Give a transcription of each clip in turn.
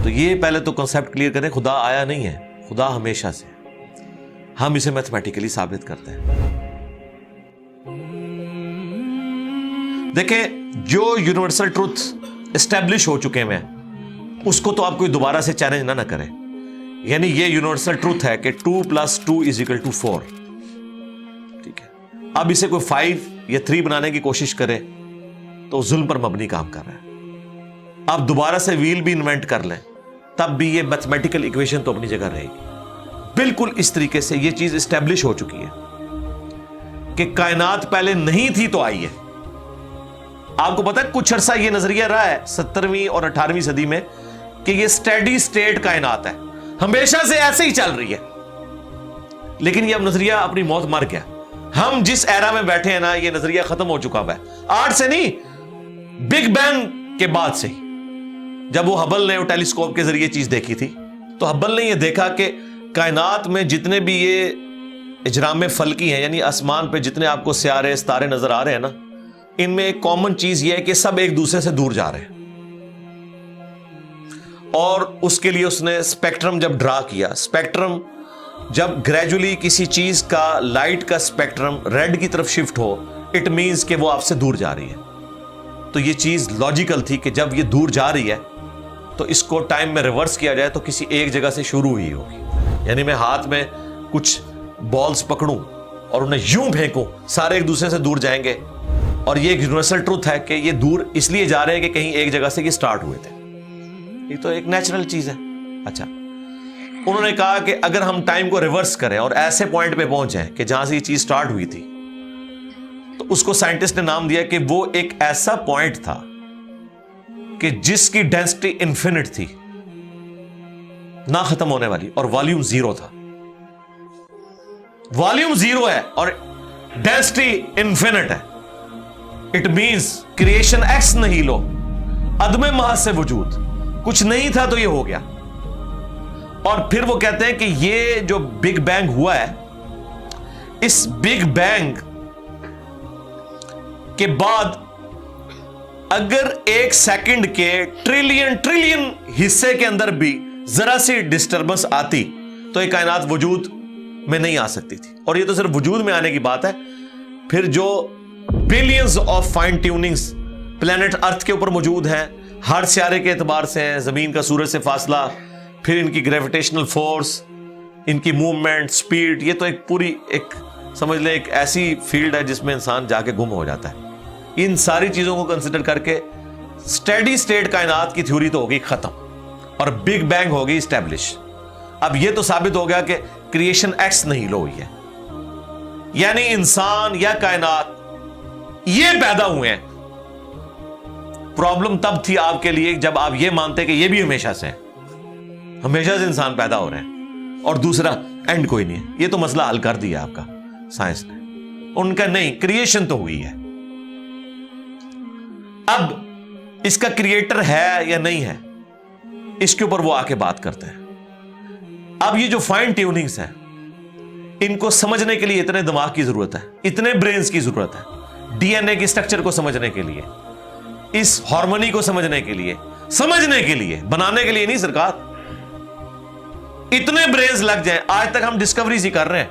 تو یہ پہلے تو کنسپٹ کلیئر کریں, خدا آیا نہیں ہے, خدا ہمیشہ سے, ہم اسے میتھمیٹیکلی ثابت کرتے ہیں. دیکھیں جو یونیورسل ٹروتھ اسٹیبلش ہو چکے ہیں اس کو تو آپ کوئی دوبارہ سے چیلنج نہ کریں. یعنی یہ یونیورسل ٹروتھ ہے کہ 2 + 2 = 4. ٹھیک ہے, اب اسے کوئی 5 یا 3 بنانے کی کوشش کرے تو ظلم پر مبنی کام کر رہا ہے. آپ دوبارہ سے ویل بھی انوینٹ کر لیں تب بھی یہ میتھمیٹیکل ایکویشن تو اپنی جگہ رہے گی. بالکل اس طریقے سے یہ چیز اسٹیبلش ہو چکی ہے کہ کائنات پہلے نہیں تھی تو آئی ہے. آپ کو پتا ہے کچھ عرصہ یہ نظریہ رہا ہے 17ویں اور 18ویں صدی میں کہ یہ اسٹیڈی اسٹیٹ کائنات ہے, ہمیشہ سے ایسے ہی چل رہی ہے. لیکن یہ اب نظریہ اپنی موت مر گیا. ہم جس ایرا میں بیٹھے ہیں نا یہ نظریہ ختم ہو چکا ہے. آج سے نہیں, بگ بینگ کے بعد سے ہی, جب وہ ہبل نے ٹیلیسکوپ کے ذریعے چیز دیکھی تھی تو ہبل نے یہ دیکھا کہ کائنات میں جتنے بھی یہ اجرام فلکی ہیں, یعنی آسمان پہ جتنے آپ کو سیارے ستارے نظر آ رہے ہیں نا, ان میں ایک کامن چیز یہ ہے کہ سب ایک دوسرے سے دور جا رہے ہیں. اور اس کے لیے اس نے اسپیکٹرم جب ڈرا کیا, اسپیکٹرم جب گریجولی کسی چیز کا لائٹ کا اسپیکٹرم ریڈ کی طرف شفٹ ہو, اٹ مینز کہ وہ آپ سے دور جا رہی ہے. تو یہ چیز لاجیکل تھی کہ جب یہ دور جا رہی ہے تو اس کو ٹائم میں ریورس کیا جائے تو کسی ایک جگہ سے شروع ہوئی ہوگی. یعنی میں ہاتھ میں کچھ بالز پکڑوں اور انہیں یوں پھینکوں, سارے ایک دوسرے سے دور جائیں گے. اور یہ ایک یونیورسل ٹروتھ ہے کہ یہ دور اس لیے جا رہے ہیں کہ کہیں ایک جگہ سے یہ سٹارٹ ہوئے تھے. یہ تو ایک نیچرل چیز ہے. اچھا, انہوں نے کہا کہ اگر ہم ٹائم کو ریورس کریں اور ایسے پوائنٹ پہ پہنچ جائیں کہ جہاں سے یہ چیز سٹارٹ ہوئی تھی, تو اس کو سائنٹسٹ نے نام دیا کہ وہ ایک ایسا پوائنٹ تھا کہ جس کی ڈینسٹی انفینٹ تھی, نہ ختم ہونے والی, اور والیوم 0 تھا. والیوم 0 ہے اور ڈینسٹی انفینٹ ہے. اٹ مینز کریشن ایکس نہیں لو, عدم محض سے وجود, کچھ نہیں تھا تو یہ ہو گیا. اور پھر وہ کہتے ہیں کہ یہ جو بگ بینگ ہوا ہے, اس بگ بینگ کے بعد اگر 1 سیکنڈ کے ٹریلین حصے کے اندر بھی ذرا سی ڈسٹربنس آتی تو یہ کائنات وجود میں نہیں آ سکتی تھی. اور یہ تو صرف وجود میں آنے کی بات ہے, پھر جو planes of fine tunings planet earth کے اوپر موجود ہیں, ہر سیارے کے اعتبار سے ہیں, زمین کا سورج سے فاصلہ, پھر ان کی گریویٹیشنل فورس, ان کی موومنٹ, سپیڈ, یہ تو ایک پوری ایک سمجھ لیں ایک ایسی فیلڈ ہے جس میں انسان جا کے گم ہو جاتا ہے. ان ساری چیزوں کو کنسیڈر کر کے اسٹیڈی اسٹیٹ کائنات کی تھیوری تو ہوگی ختم اور بگ بینگ ہوگی اسٹیبلش. اب یہ تو ثابت ہو گیا کہ کریشن ایکس نہیں لو ہوئی ہے, یعنی انسان یا کائنات یہ پیدا ہوئے ہیں. پرابلم تب تھی آپ کے لیے جب آپ یہ مانتے کہ یہ بھی ہمیشہ سے ہیں, ہمیشہ سے انسان پیدا ہو رہے ہیں اور دوسرا اینڈ کوئی نہیں ہے. یہ تو مسئلہ حل کر دیا آپ کا سائنس نے. ان کا نہیں, کریشن تو ہوئی ہے. اب اس کا کریٹر ہے یا نہیں ہے, اس کے اوپر وہ آ کے بات کرتے ہیں. اب یہ جو فائن ٹیوننگز ہیں, ان کو سمجھنے کے لیے اتنے دماغ کی ضرورت ہے, اتنے برینز کی ضرورت ہے, ڈی این اے کی سٹرکچر کو سمجھنے کے لیے, اس ہارمونی کو سمجھنے کے لیے, بنانے کے لیے نہیں سرکار. اتنے برینز لگ جائیں. آج تک ہم ڈسکوریز ہی کر رہے ہیں.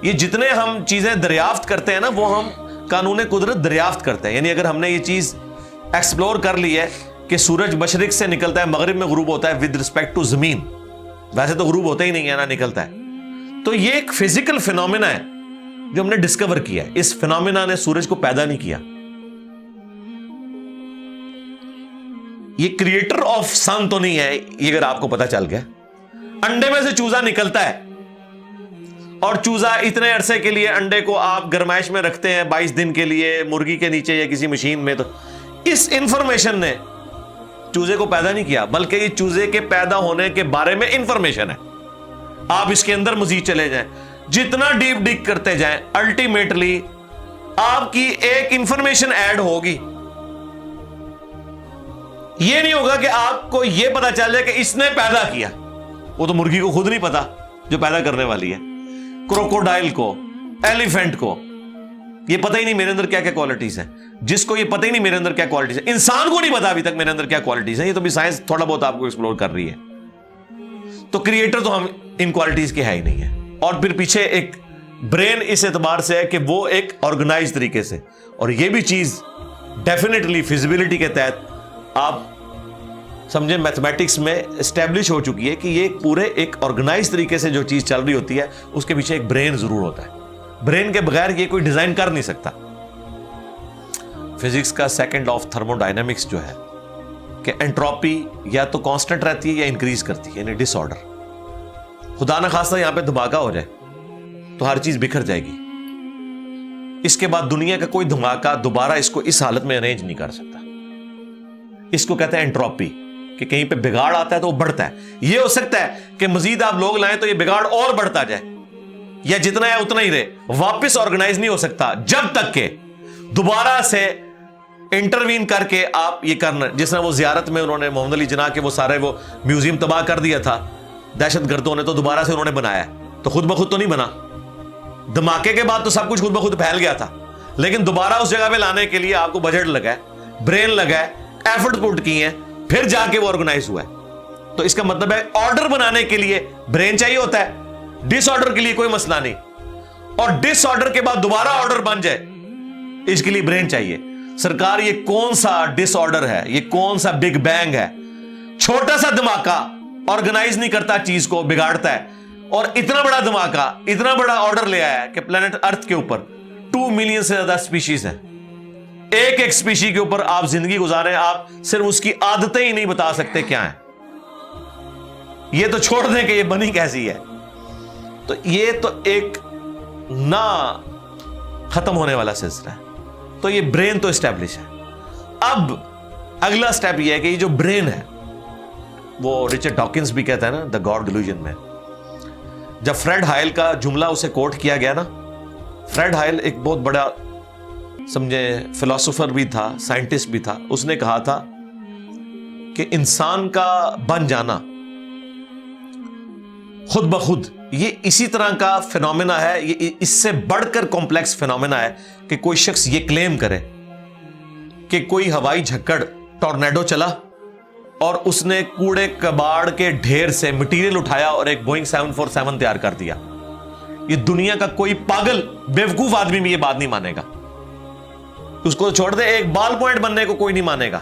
یہ جتنے ہم چیزیں دریافت کرتے ہیں نا, وہ ہم قانون قدرت دریافت کرتے ہیں. یعنی اگر ہم نے یہ چیز ایکسپلور کر لی ہے کہ سورج مشرق سے نکلتا ہے, مغرب میں غروب ہوتا ہے ود رسپیکٹ ٹو زمین, ویسے تو غروب ہوتا ہی نہیں ہے نا, نکلتا ہے. تو یہ ایک فزیکل فینومینا ہے جو ہم نے ڈسکور کیا ہے. اس فینومینا نے سورج کو پیدا نہیں کیا. یہ کریٹر آف سن تو نہیں ہے, یہ اگر آپ کو پتا چل گیا. انڈے میں سے چوزا نکلتا ہے اور چوزا اتنے عرصے کے لیے انڈے کو آپ گرمائش میں رکھتے ہیں 22 دن کے لیے مرغی کے نیچے یا کسی مشین میں. تو اس انفارمیشن نے چوزے کو پیدا نہیں کیا, بلکہ یہ چوزے کے پیدا ہونے کے بارے میں انفارمیشن ہے. آپ اس کے اندر مزید چلے جائیں, جتنا ڈیپ ڈگ کرتے جائیں, الٹیمیٹلی آپ کی ایک انفارمیشن ایڈ ہوگی. یہ نہیں ہوگا کہ آپ کو یہ پتا چل جائے کہ اس نے پیدا کیا. وہ تو مرغی کو خود نہیں پتا جو پیدا کرنے والی ہے, کروکوڈائل کو, ایلیفینٹ کو, یہ پتہ ہی نہیں میرے اندر کیا کیا کوالٹیز ہیں. جس کو یہ پتہ ہی نہیں میرے اندر کیا کوالٹیز ہیں, انسان کو نہیں پتا ابھی تک میرے اندر کیا کوالٹیز ہیں, یہ تو بھی سائنس تھوڑا بہت آپ کو ایکسپلور کر رہی ہے. تو کریٹر تو ہم ان کوالٹیز کے ہے ہی نہیں ہے. اور پھر پیچھے ایک برین اس اعتبار سے ہے کہ وہ ایک آرگنائز طریقے سے, اور یہ بھی چیز ڈیفینیٹلی فیزیبلٹی کے تحت آپ سمجھیں میتھمیٹکس میں اسٹیبلش ہو چکی ہے کہ یہ پورے ایک آرگنائز طریقے سے جو چیز چل رہی ہوتی ہے اس کے پیچھے ایک برین ضرور ہوتا ہے. برین کے بغیر یہ کوئی ڈیزائن کر نہیں سکتا. فزکس کا second law of thermo dynamics جو ہے کہ انٹروپی یا تو کانسٹنٹ رہتی ہے یا انکریز کرتی ہے, یعنی ڈس آرڈر. خدا نہ خواستہ یہاں پہ دھماکہ ہو جائے تو ہر چیز بکھر جائے گی. اس کے بعد دنیا کا کوئی دھماکہ دوبارہ اس کو اس حالت میں ارینج نہیں کر سکتا. اس کو کہتے ہیں انٹروپی, کہ کہیں پہ بگاڑ آتا ہے تو وہ بڑھتا ہے. یہ ہو سکتا ہے کہ مزید آپ لوگ لائیں تو یہ بگاڑ اور بڑھتا جائے, یا جتنا ہے اتنا ہی رہے, واپس آرگنائز نہیں ہو سکتا جب تک کہ دوبارہ سے انٹروین کر کے آپ یہ کرنا. جس طرح وہ زیارت میں انہوں نے محمد علی جناح کے وہ سارے وہ میوزیم تباہ کر دیا تھا دہشت گردوں نے, تو دوبارہ سے انہوں نے بنایا, تو خود بخود تو نہیں بنا. دھماکے کے بعد تو سب کچھ خود بخود پھیل گیا تھا, لیکن دوبارہ اس جگہ پہ لانے کے لیے آپ کو بجٹ لگا ہے, برین لگا ہے, ایفرٹ پٹ کی ہیں, پھر جا کے وہ آرگنائز ہوا ہے. تو اس کا مطلب ہے آرڈر بنانے کے لیے برین چاہیے ہوتا ہے, ڈس آرڈر کے لیے کوئی مسئلہ نہیں. اور ڈس آرڈر کے بعد دوبارہ آرڈر بن جائے اس کے لیے برین چاہیے. سرکار یہ کون سا ڈس آرڈر ہے, یہ کون سا بگ بینگ ہے؟ چھوٹا سا دھماکہ آرگنائز نہیں کرتا, چیز کو بگاڑتا ہے. اور اتنا بڑا دھماکہ اتنا بڑا آرڈر لے آیا ہے کہ پلانٹ ارتھ کے اوپر 2 ملین سے زیادہ سپیشیز ہیں. ایک ایک سپیشی کے اوپر آپ زندگی گزارے, آپ صرف اس کی عادتیں ہی نہیں بتا سکتے کیا ہیں. یہ تو چھوڑ دیں کہ یہ بنی کیسی ہے. تو یہ تو ایک نہ ختم ہونے والا سلسلہ ہے. تو یہ برین تو اسٹیبلش ہے. اب اگلا سٹیپ یہ ہے کہ یہ جو برین ہے, وہ رچرڈ ڈاکنز بھی کہتا ہے نا دا گاڈ ڈیلوژن میں, جب فریڈ ہائل کا جملہ اسے کوٹ کیا گیا نا, فریڈ ہائل ایک بہت بڑا سمجھے فلاسفر بھی تھا, سائنٹسٹ بھی تھا. اس نے کہا تھا کہ انسان کا بن جانا خود بخود یہ اسی طرح کا فینومینا ہے, یہ اس سے بڑھ کر کمپلیکس فینومینا ہے کہ کوئی شخص یہ کلیم کرے کہ کوئی ہوائی جھکڑ ٹورنیڈو چلا اور اس نے کوڑے کباڑ کے ڈھیر سے مٹیریل اٹھایا اور ایک بوئنگ 747 تیار کر دیا. یہ دنیا کا کوئی پاگل بیوقوف آدمی بھی یہ بات نہیں مانے گا. اس کو چھوڑ دے, ایک بال پوائنٹ بننے کو کوئی نہیں مانے گا.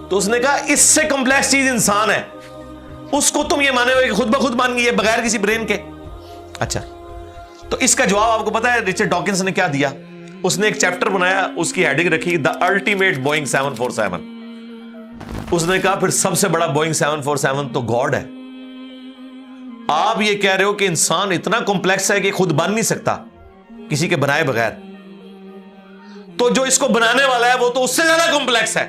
تو اس نے کہا اس سے کمپلیکس چیز انسان ہے, اس کو تم یہ مانے ہو کہ خود بخود مان گئی ہے بغیر کسی برین کے. اچھا, تو اس کا جواب آپ کو پتا ہے رچرڈ ڈاکنز نے کیا دیا؟ اس نے ایک چیپٹر بنایا, اس کی ہیڈنگ رکھی دا الٹیمیٹ بوئنگ 747. اس نے کہا پھر سب سے بڑا بوئنگ 747 تو گاڈ ہے. آپ یہ کہہ رہے ہو کہ انسان اتنا کمپلیکس ہے کہ خود بن نہیں سکتا کسی کے بنائے بغیر, تو جو اس کو بنانے والا ہے وہ تو اس سے زیادہ کمپلیکس ہے,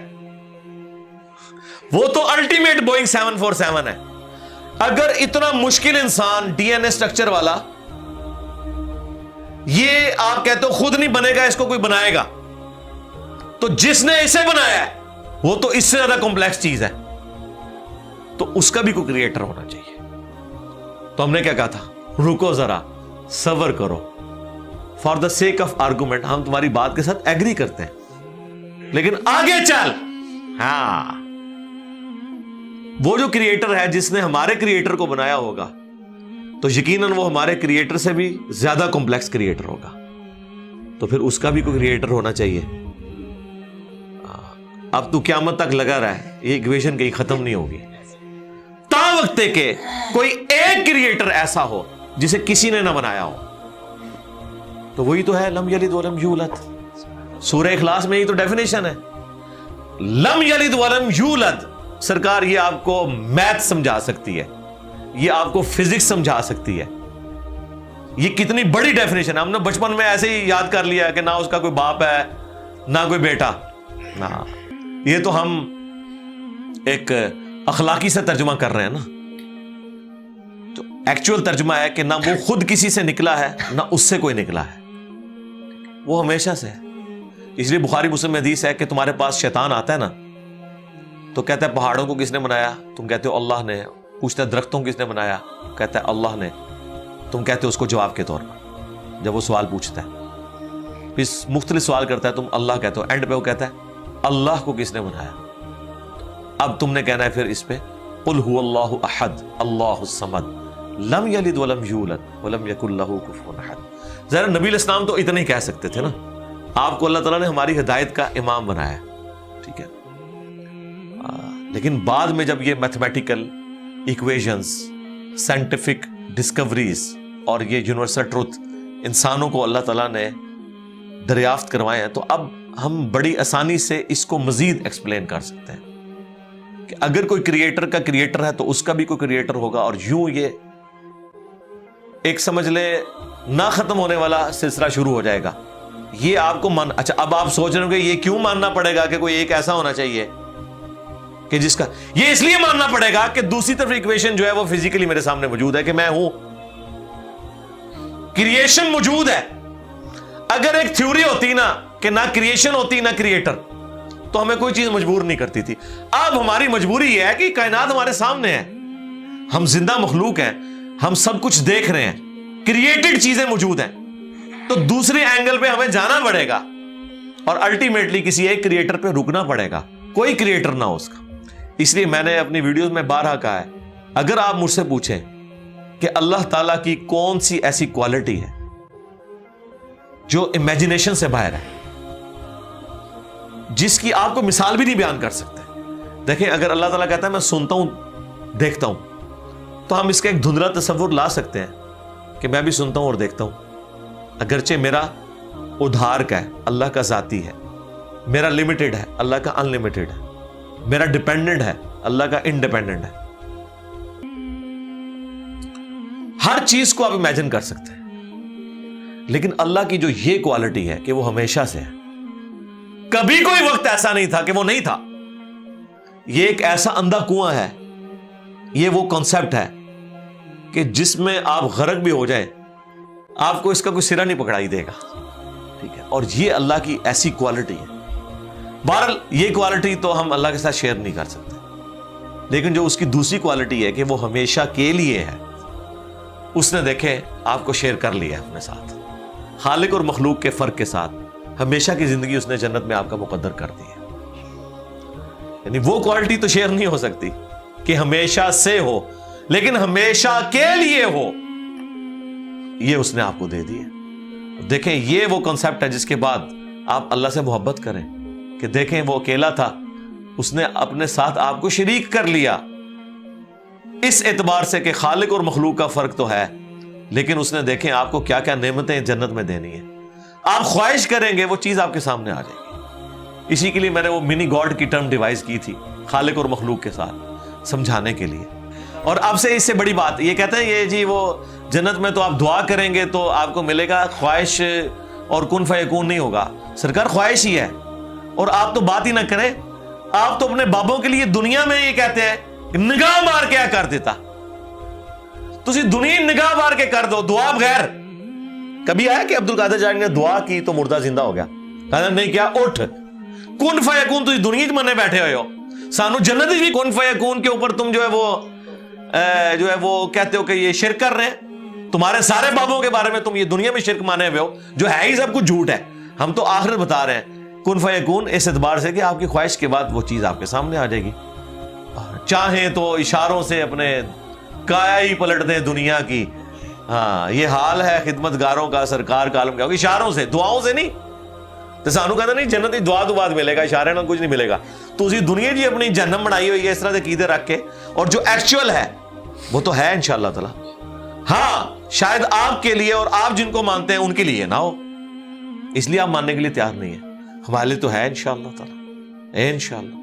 وہ تو الٹیمیٹ بوئنگ 747 ہے. اگر اتنا مشکل انسان ڈی این اے اسٹرکچر والا یہ آپ کہتے ہو خود نہیں بنے گا, اس کو کوئی بنائے گا, تو جس نے اسے بنایا ہے وہ تو اس سے زیادہ کمپلیکس چیز ہے, تو اس کا بھی کوئی کریٹر ہونا چاہیے. تو ہم نے کیا کہا تھا, رکو ذرا, صبر کرو, for the sake of argument ہم تمہاری بات کے ساتھ ایگری کرتے ہیں, لیکن آگے چل. ہاں, وہ جو کریٹر ہے جس نے ہمارے کریٹر کو بنایا ہوگا تو یقیناً وہ ہمارے کریٹر سے بھی زیادہ کمپلیکس کریٹر ہوگا, تو پھر اس کا بھی کوئی کریٹر ہونا چاہیے. اب تو قیامت تک لگا رہا ہے, یہ ایکویشن کہیں ختم نہیں ہوگی تا وقت کہ کوئی ایک کریٹر ایسا ہو جسے کسی نے نہ بنایا ہو. تو وہی تو ہے لم یلد ولم یولد. سورہ اخلاص میں یہ تو ڈیفینیشن ہے, لم یلد ولم یولد. سرکار یہ آپ کو میتھ سمجھا سکتی ہے, یہ آپ کو فزکس سمجھا سکتی ہے. یہ کتنی بڑی ڈیفینیشن ہے. ہم نے بچپن میں ایسے ہی یاد کر لیا کہ نہ اس کا کوئی باپ ہے نہ کوئی بیٹا. نہ, یہ تو ہم ایک اخلاقی سے ترجمہ کر رہے ہیں نا. تو ایکچوئل ترجمہ ہے کہ نہ وہ خود کسی سے نکلا ہے نہ اس سے کوئی نکلا ہے, وہ ہمیشہ سے ہے. اس لیے بخاری مسلم میں حدیث ہے کہ تمہارے پاس شیطان آتا ہے نا تو کہتا ہے پہاڑوں کو کس نے بنایا؟ تم کہتے ہو اللہ نے. پوچھتا ہے درختوں کو کس نے بنایا؟ کہتا ہے اللہ نے. تم کہتے ہو اس کو جواب کے طور پر جب وہ سوال پوچھتا ہے، پھر مختلف سوال کرتا ہے، تم اللہ کہتے ہو، اینڈ پہ وہ کہتا ہے اللہ کو کس نے بنایا؟ اب تم نے کہنا ہے پھر اس پہ قل هو اللہ احد اللہ الصمد لم یلد ولم یولد ولم یکن لہ کفوا احد۔ ذرا نبی علیہ السلام تو اتنا ہی کہہ سکتے تھے نا، آپ کو اللہ تعالیٰ نے ہماری ہدایت کا امام بنایا، ٹھیک ہے، لیکن بعد میں جب یہ میتھمیٹیکل ایکویشنز، سائنٹیفک ڈسکوریز اور یہ یونیورسل ٹروتھ انسانوں کو اللہ تعالیٰ نے دریافت کروائے ہیں، تو اب ہم بڑی آسانی سے اس کو مزید ایکسپلین کر سکتے ہیں کہ اگر کوئی کریٹر کا کریٹر ہے تو اس کا بھی کوئی کریٹر ہوگا، اور یوں یہ ایک سمجھ لے نہ ختم ہونے والا سلسلہ شروع ہو جائے گا۔ یہ آپ کو اچھا اب آپ سوچ رہے ہو کہ یہ کیوں ماننا پڑے گا کہ کوئی ایک ایسا ہونا چاہیے کہ جس کا، یہ اس لیے ماننا پڑے گا کہ دوسری طرف ایکویشن جو ہے وہ فزیکلی میرے سامنے موجود ہے کہ میں ہوں، کریشن موجود ہے۔ اگر ایک تھیوری ہوتی نا کہ نہ کریشن ہوتی نہ کریٹر تو ہمیں کوئی چیز مجبور نہیں کرتی تھی۔ اب ہماری مجبوری یہ ہے کہ کائنات ہمارے سامنے ہے، ہم زندہ مخلوق ہیں، ہم سب کچھ دیکھ رہے ہیں، کریٹڈ چیزیں موجود ہیں، تو دوسرے اینگل پہ ہمیں جانا پڑے گا اور الٹیمیٹلی کسی ایک کریٹر پہ رکنا پڑے گا، کوئی کریٹر نہ ہو اس کا۔ اس لیے میں نے اپنی ویڈیوز میں بارہا کہا ہے، اگر آپ مجھ سے پوچھیں کہ اللہ تعالیٰ کی کون سی ایسی کوالٹی ہے جو امیجنیشن سے باہر ہے، جس کی آپ کو مثال بھی نہیں بیان کر سکتے۔ دیکھیں اگر اللہ تعالیٰ کہتا ہے میں سنتا ہوں دیکھتا ہوں، تو ہم اس کا ایک دھندلا تصور لا سکتے ہیں کہ میں بھی سنتا ہوں اور دیکھتا ہوں، اگرچہ میرا ادھار کا ہے، اللہ کا ذاتی ہے، میرا لمیٹڈ ہے، اللہ کا ان لمیٹڈ ہے، میرا ڈیپینڈنٹ ہے، اللہ کا انڈیپینڈنٹ ہے۔ ہر چیز کو آپ امیجن کر سکتے ہیں، لیکن اللہ کی جو یہ کوالٹی ہے کہ وہ ہمیشہ سے ہے، کبھی کوئی وقت ایسا نہیں تھا کہ وہ نہیں تھا۔ یہ ایک ایسا اندھا کنواں ہے، یہ وہ کانسیپٹ ہے کہ جس میں آپ غرق بھی ہو جائیں آپ کو اس کا کوئی سرا نہیں پکڑائی دے گا، ٹھیک ہے، اور یہ اللہ کی ایسی کوالٹی ہے۔ بہرحال یہ کوالٹی تو ہم اللہ کے ساتھ شیئر نہیں کر سکتے، لیکن جو اس کی دوسری کوالٹی ہے کہ وہ ہمیشہ کے لیے ہے، اس نے دیکھیں آپ کو شیئر کر لیا اپنے ساتھ، خالق اور مخلوق کے فرق کے ساتھ ہمیشہ کی زندگی اس نے جنت میں آپ کا مقدر کر دی ہے۔ یعنی وہ کوالٹی تو شیئر نہیں ہو سکتی کہ ہمیشہ سے ہو، لیکن ہمیشہ کے لیے ہو، یہ اس نے آپ کو دے دی ہے۔ دیکھیں یہ وہ کنسپٹ ہے جس کے بعد آپ اللہ سے محبت کریں کہ دیکھیں وہ اکیلا تھا، اس نے اپنے ساتھ آپ کو شریک کر لیا، اس اعتبار سے کہ خالق اور مخلوق کا فرق تو ہے، لیکن اس نے دیکھیں آپ کو کیا کیا نعمتیں جنت میں دینی ہے، آپ خواہش کریں گے وہ چیز آپ کے سامنے آ جائے گی۔ اسی کے لیے میں نے وہ منی گاڈ کی ٹرم ڈیوائز کی تھی خالق اور مخلوق کے ساتھ سمجھانے کے لیے۔ اور اب سے اس سے بڑی بات یہ کہتے ہیں یہ جی وہ جنت میں تو آپ دعا کریں گے تو آپ کو ملے گا، خواہش اور کن فیکون نہیں ہوگا۔ سرکار خواہش ہی ہے، اور آپ تو بات ہی نہ کریں، آپ تو اپنے بابوں کے لیے دنیا میں یہ کہتے ہیں نگاہ مار کے کر دیتا، تسی دنیا نگاہ مار کے کر دو دعا بغیر۔ کبھی آیا کہ عبد القادر جانی نے دعا کی تو مردہ زندہ ہو گیا؟ کہا نہیں کیا، اٹھ کن فیکون، تسی دنیا منے بیٹھے ہوئے ہو، سانو جنت بھی کن فیکون کے اوپر تم جو ہے وہ کہتے ہو کہ یہ شرک کر رہے ہیں، تمہارے سارے بابوں کے بارے میں تم یہ دنیا میں شرک مانے ہوئے ہو جو ہے ہی سب کچھ جھوٹ ہے، ہم تو آخرت بتا رہے ہیں کن فیکون، اس اعتبار سے کہ آپ کی خواہش کے بعد وہ چیز آپ کے سامنے آ جائے گی۔ چاہیں تو اشاروں سے اپنے کایا ہی پلٹ دیں دنیا کی، ہاں یہ حال ہے خدمتگاروں کا، سرکار کا عالم کا، اشاروں سے، دعاؤں سے نہیں۔ تو سانو کہتا نہیں جنت کی دعا تو بعد ملے گا، اشارے نہ کچھ نہیں ملے گا۔ تو اسی دنیا جی اپنی جہنم بنائی ہوئی ہے اس طرح سے عقیدے رکھ کے، اور جو ایکچوئل ہے وہ تو ہے انشاءاللہ تعالی، ہاں شاید آپ کے لیے اور آپ جن کو مانتے ہیں ان کے لیے نہ ہو، اس لیے آپ ماننے کے لیے تیار نہیں ہے، ہمارے لیے تو ہے انشاءاللہ تعالی، انشاءاللہ۔